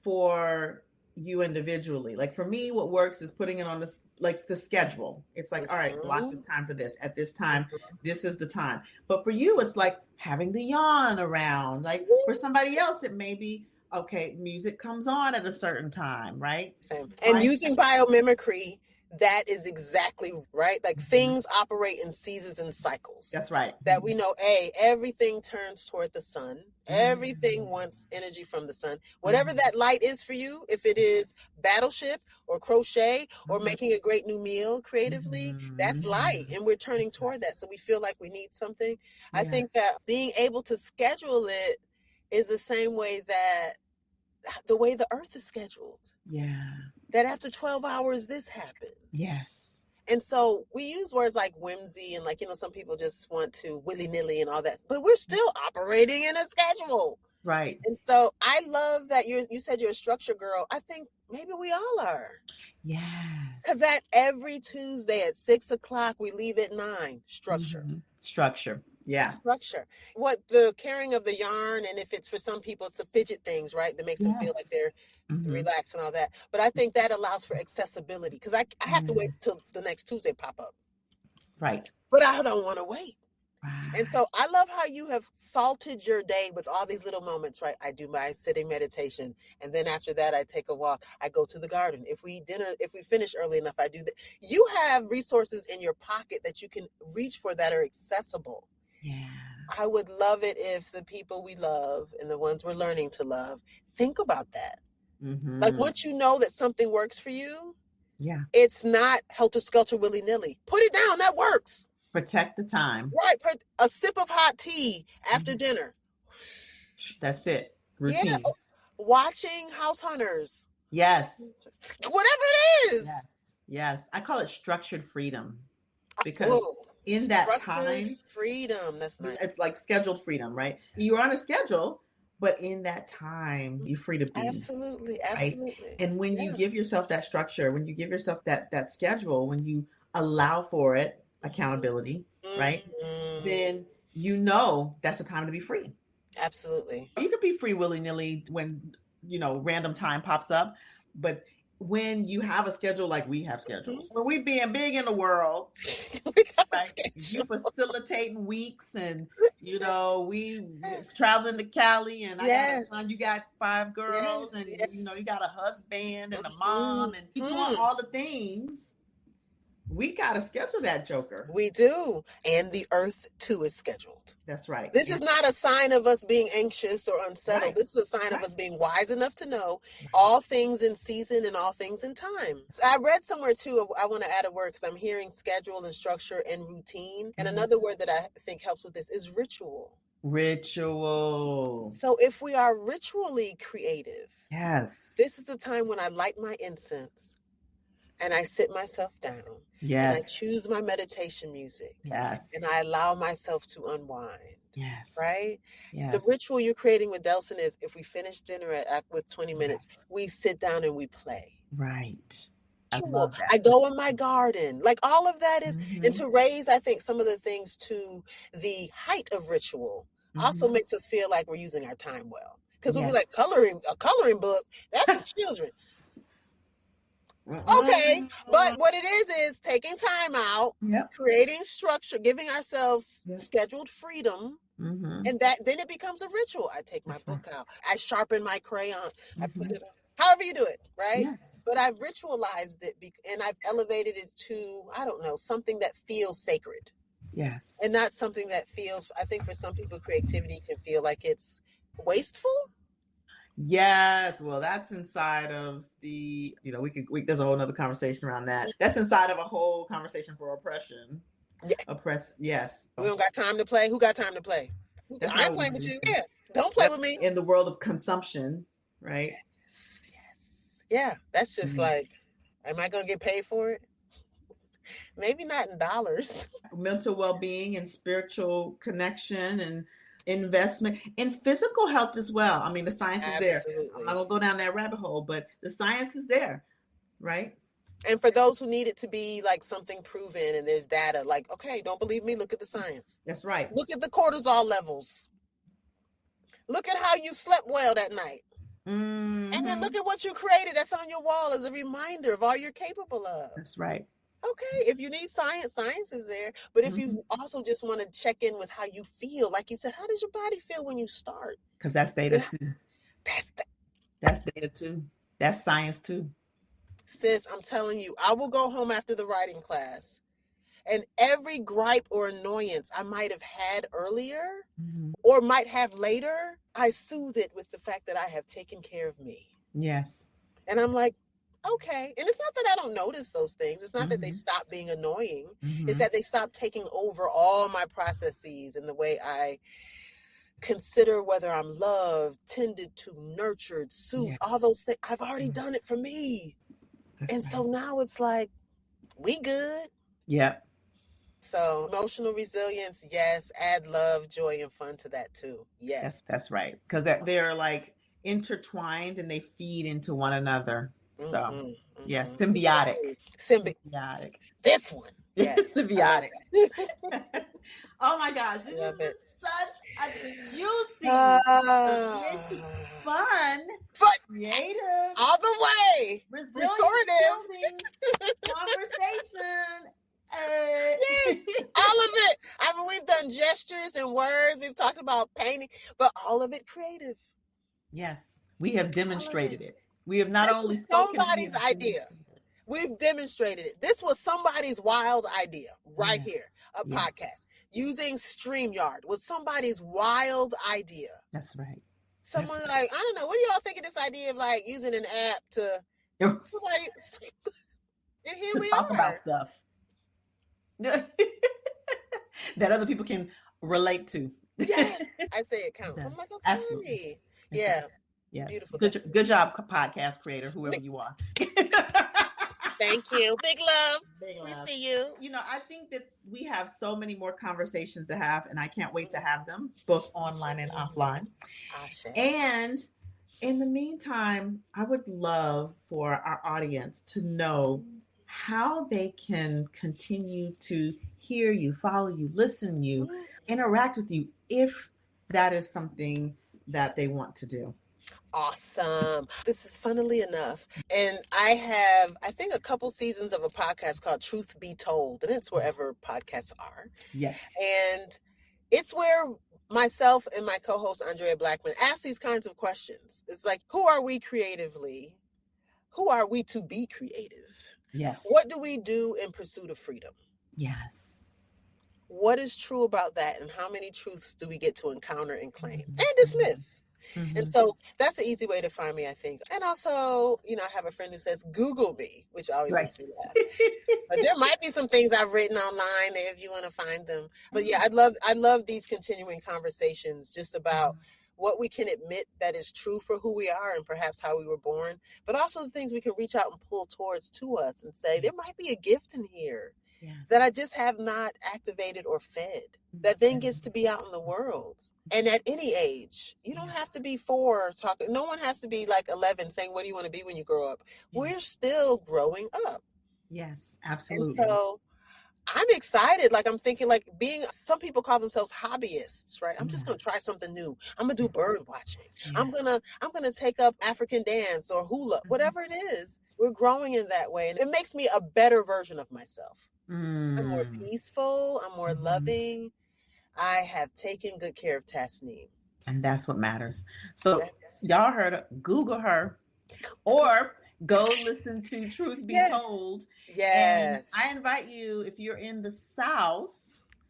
for you individually. Like for me, what works is putting it on the schedule. It's like, all right, block this time for this. At this time, this is the time. But for you, it's like having the yawn around. Like for somebody else, it may be, okay, music comes on at a certain time, right?
Same. And using biomimicry, that is exactly right. Like things operate in seasons and cycles.
That's right.
That we know, everything turns toward the sun. Everything wants energy from the sun. Whatever that light is for you, if it is Battleship or crochet or making a great new meal creatively, that's light. And we're turning toward that. So we feel like we need something. I think that being able to schedule it is the same way that the way the earth is scheduled.
Yeah.
That after 12 hours, this happens.
Yes.
And so we use words like whimsy and some people just want to willy-nilly and all that, but we're still operating in a schedule.
Right.
And so I love that you said you're a structure girl. I think maybe we all are.
Yes.
Because that every Tuesday at 6:00, we leave at 9. Structure.
Structure. Yeah.
Structure. What the carrying of the yarn, and if it's for some people, it's the fidget things, right? That makes them feel like they're relaxed and all that. But I think that allows for accessibility because I have to wait till the next Tuesday pop up.
Right.
But I don't want to wait.
Right.
And so I love how you have salted your day with all these little moments, right? I do my sitting meditation. And then after that, I take a walk. I go to the garden. If we finish early enough, I do that. You have resources in your pocket that you can reach for that are accessible.
Yeah.
I would love it if the people we love and the ones we're learning to love think about that. Like once you know that something works for you, it's not helter-skelter willy-nilly. Put it down. That works.
Protect the time.
Right. A sip of hot tea after dinner.
That's it. Routine.
Yeah. Watching House Hunters.
Yes.
Whatever it is.
Yes. I call it structured freedom because in that time,
freedom. That's nice.
It's like scheduled freedom, right? You're on a schedule, but in that time, you're free to be.
Absolutely.
Right? And when you give yourself that structure, when you give yourself that schedule, when you allow for it, accountability, right? Then that's a time to be free.
Absolutely.
You could be free willy-nilly when, random time pops up, but when you have a schedule like we have schedules, when we being big in the world, right? You facilitating weeks and, we traveling to Cali and I got a son, you got 5 girls and, you got a husband and a mom and you doing all the things. We got to schedule that joker.
We do. And the earth too is scheduled.
That's right.
This is not a sign of us being anxious or unsettled. Right. This is a sign of us being wise enough to know all things in season and all things in time. So I read somewhere too, I want to add a word because I'm hearing schedule and structure and routine. And another word that I think helps with this is ritual.
Ritual.
So if we are ritually creative,
yes,
this is the time when I light my incense. and I sit myself down.
Yes.
And I choose my meditation music.
Yes.
And I allow myself to unwind.
Yes.
Right?
Yes.
The ritual you're creating with Delson is if we finish dinner with 20 minutes, we sit down and we play.
Right.
I go in my garden. Like all of that is, and to raise, I think, some of the things to the height of ritual also makes us feel like we're using our time well. Because we'll be like, a coloring book, that's for children. Okay, but what it is taking time out, creating structure, giving ourselves scheduled freedom, and then it becomes a ritual. I take my book out, I sharpen my crayon, I put it on. However you do it, right?
Yes.
But I've ritualized it and I've elevated it to, I don't know, something that feels sacred.
Yes.
And not something that feels, I think for some people, creativity can feel like it's wasteful.
Yes. Well, that's inside of the, there's a whole nother conversation around that. That's inside of a whole conversation for oppression. Yeah. Yes.
We don't got time to play. Who got time to play? I ain't playing with you. Yeah. Don't play with me.
In the world of consumption, right?
Yes. Yeah. That's just like, am I going to get paid for it? Maybe not in dollars.
Mental well-being and spiritual connection and investment in physical health as well. I mean, the science is there. I'm not going to go down that rabbit hole, but the science is there, right?
And for those who need it to be like something proven and there's data, like, okay, don't believe me, look at the science.
That's right.
Look at the cortisol levels. Look at how you slept well that night. And then look at what you created that's on your wall as a reminder of all you're capable of.
That's right.
Okay, if you need science, science is there. But if you also just want to check in with how you feel, like you said, how does your body feel when you start?
Because that's data too. That's data too. That's science too.
Sis, I'm telling you, I will go home after the writing class and every gripe or annoyance I might have had earlier or might have later, I soothe it with the fact that I have taken care of me.
Yes.
And I'm like, okay. And it's not that I don't notice those things. It's not that they stop being annoying. It's that they stop taking over all my processes and the way I consider whether I'm loved, tended to, nurtured, soothed, all those things. I've already done it for me. So now it's like, we good.
Yep.
So emotional resilience, yes. Add love, joy, and fun to that too. Yes.
That's right. Because they're like intertwined and they feed into one another. So, yes, symbiotic. Symbiotic.
This one. Yes.
Symbiotic. Oh my gosh. This has been such a juicy, delicious, fun, creative,
all the way,
restorative conversation.
Yes, all of it. I mean, we've done gestures and words. We've talked about painting, but all of it creative.
Yes, we have demonstrated it. We have not only
somebody's idea. We've demonstrated it. This was somebody's wild idea right here. A podcast using StreamYard was somebody's wild idea.
That's right.
Someone I don't know. What do y'all think of this idea of like using an app to somebody? And here we
talk
are.
About stuff that other people can relate to.
Yes, I say it counts. I'm like, okay, absolutely. Yeah.
Yes.
Beautiful.
Good job, podcast creator, whoever you are.
Thank you. Big love.
Big love.
We see you.
I think that we have so many more conversations to have, and I can't wait to have them, both online and offline. And in the meantime, I would love for our audience to know how they can continue to hear you, follow you, listen you, interact with you, if that is something that they want to do.
Awesome. This is funnily enough. And I have, I think, a couple seasons of a podcast called Truth Be Told. And it's wherever podcasts are.
Yes.
And it's where myself and my co-host, Andrea Blackman, ask these kinds of questions. It's like, who are we creatively? Who are we to be creative?
Yes.
What do we do in pursuit of freedom?
Yes.
What is true about that? And how many truths do we get to encounter and claim and dismiss? And so that's an easy way to find me, I think. And also, I have a friend who says, Google me, which always makes me laugh. But there might be some things I've written online if you want to find them. But yeah, I love these continuing conversations just about what we can admit that is true for who we are and perhaps how we were born, but also the things we can reach out and pull towards to us and say, there might be a gift in here that I just have not activated or fed, that then gets to be out in the world. And at any age, you don't have to be 4 talking. No one has to be like 11 saying, what do you want to be when you grow up? We're still growing up.
Yes, absolutely.
And so I'm excited. Like I'm thinking like some people call themselves hobbyists, right? I'm just going to try something new. I'm going to do bird watching. I'm going to take up African dance or hula, whatever it is. We're growing in that way. And it makes me a better version of myself. I'm more peaceful. I'm more loving. I have taken good care of Tasneem.
And that's what matters. So y'all heard her, Google her, or go listen to Truth Be Told.
Yes.
And I invite you, if you're in the South,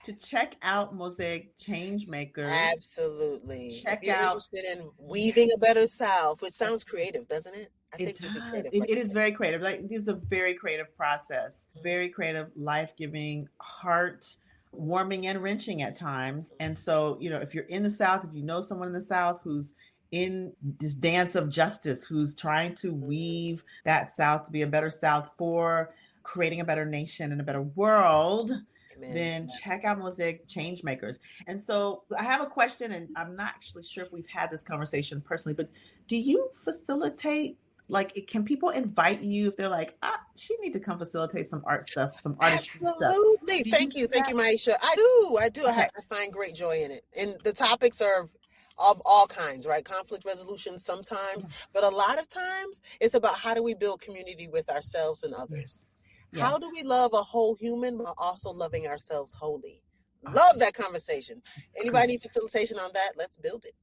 to check out Mosaic Changemakers.
Absolutely.
Check
if you're
out
interested in weaving a better South, which sounds creative, doesn't it?
It does. It is very creative. Like, this is a very creative process, very creative, life-giving, heart-warming and wrenching at times. And so, if you're in the South, if you know someone in the South who's in this dance of justice, who's trying to weave that South to be a better South for creating a better nation and a better world, then check out Mosaic Changemakers. And so I have a question, and I'm not actually sure if we've had this conversation personally, but do you facilitate? Like, can people invite you if they're like, she need to come facilitate some art stuff, some artistry stuff?
Absolutely. Thank you, Maisha. I do. Okay. I find great joy in it. And the topics are of all kinds, right? Conflict resolution sometimes, but a lot of times it's about how do we build community with ourselves and others? Yes. How do we love a whole human while also loving ourselves wholly? Love that conversation. Anybody need facilitation on that? Let's build it.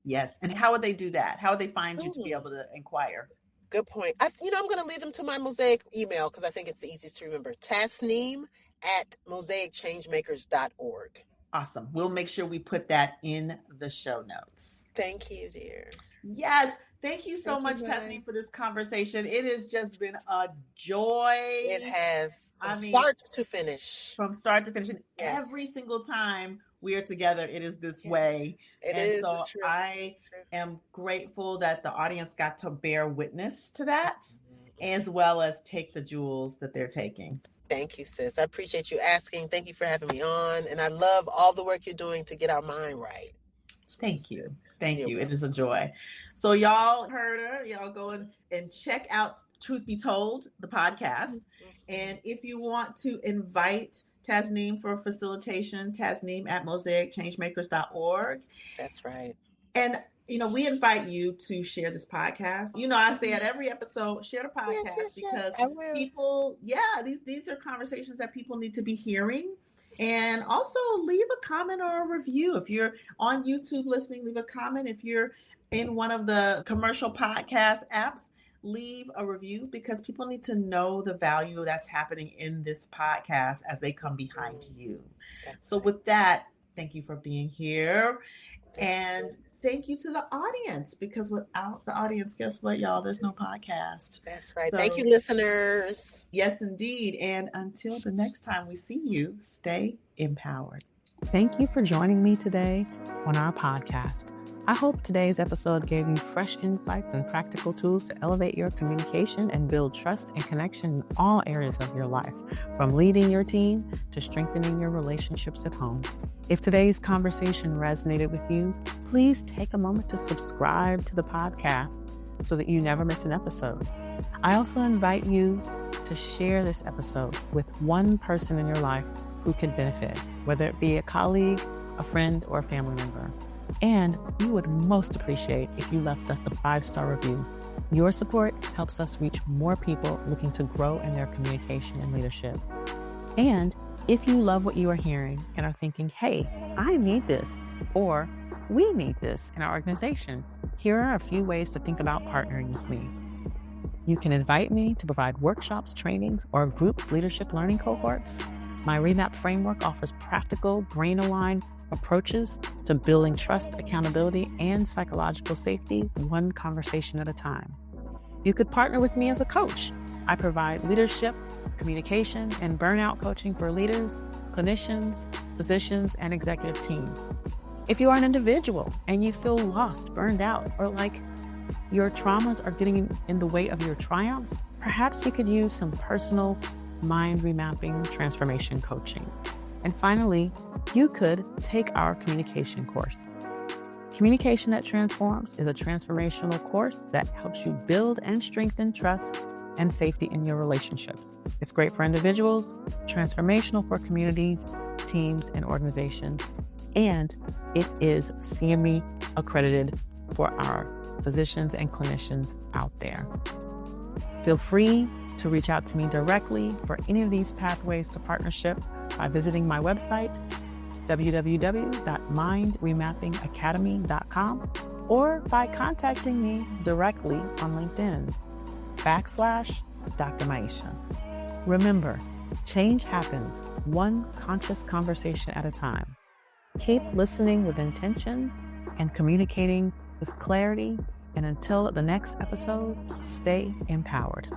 Yes. And how would they do that? How would they find you to be able to inquire?
Good point. I'm going to lead them to my Mosaic email because I think it's the easiest to remember. Tasneem@mosaicchangemakers.org.
Awesome. We'll make sure we put that in the show notes.
Thank you, dear.
Yes. Thank you so much, Tasneem, for this conversation. It has just been a joy.
It has. From start to finish.
From start to finish. And every single time we are together, it is this way. So I am grateful that the audience got to bear witness to that, as well as take the jewels that they're taking.
Thank you, sis. I appreciate you asking. Thank you for having me on. And I love all the work you're doing to get our mind right.
Thank you. Thank you. It is a joy. So y'all heard her. Y'all go and check out Truth Be Told, the podcast. And if you want to invite Tasneem for facilitation, Tasneem@mosaicchangemakers.org.
That's right.
And, we invite you to share this podcast. I say at every episode, share the podcast because people, these are conversations that people need to be hearing. And also leave a comment or a review. If you're on YouTube listening, leave a comment. If you're in one of the commercial podcast apps, leave a review because people need to know the value that's happening in this podcast as they come behind you. So with that, thank you for being here. And thank you to the audience, because without the audience, guess what, y'all? There's no podcast.
That's right. So, thank you, listeners.
Yes, indeed. And until the next time we see you, stay empowered.
Thank you for joining me today on our podcast. I hope today's episode gave you fresh insights and practical tools to elevate your communication and build trust and connection in all areas of your life, from leading your team to strengthening your relationships at home. If today's conversation resonated with you, please take a moment to subscribe to the podcast so that you never miss an episode. I also invite you to share this episode with one person in your life who could benefit, whether it be a colleague, a friend, or a family member. And we would most appreciate if you left us a 5-star review. Your support helps us reach more people looking to grow in their communication and leadership. And if you love what you are hearing and are thinking, hey, I need this, or we need this in our organization, here are a few ways to think about partnering with me. You can invite me to provide workshops, trainings, or group leadership learning cohorts. My Remap framework offers practical, brain-aligned approaches to building trust, accountability, and psychological safety, one conversation at a time. You could partner with me as a coach. I provide leadership, communication, and burnout coaching for leaders, clinicians, physicians, and executive teams. If you are an individual and you feel lost, burned out, or like your traumas are getting in the way of your triumphs, perhaps you could use some personal mind remapping transformation coaching. And finally, you could take our communication course. Communication That Transforms is a transformational course that helps you build and strengthen trust and safety in your relationships. It's great for individuals, transformational for communities, teams, and organizations, and it is CME accredited for our physicians and clinicians out there. Feel free to reach out to me directly for any of these pathways to partnership by visiting my website, www.mindremappingacademy.com, or by contacting me directly on LinkedIn, /Dr. Maisha. Remember, change happens one conscious conversation at a time. Keep listening with intention and communicating with clarity. And until the next episode, stay empowered.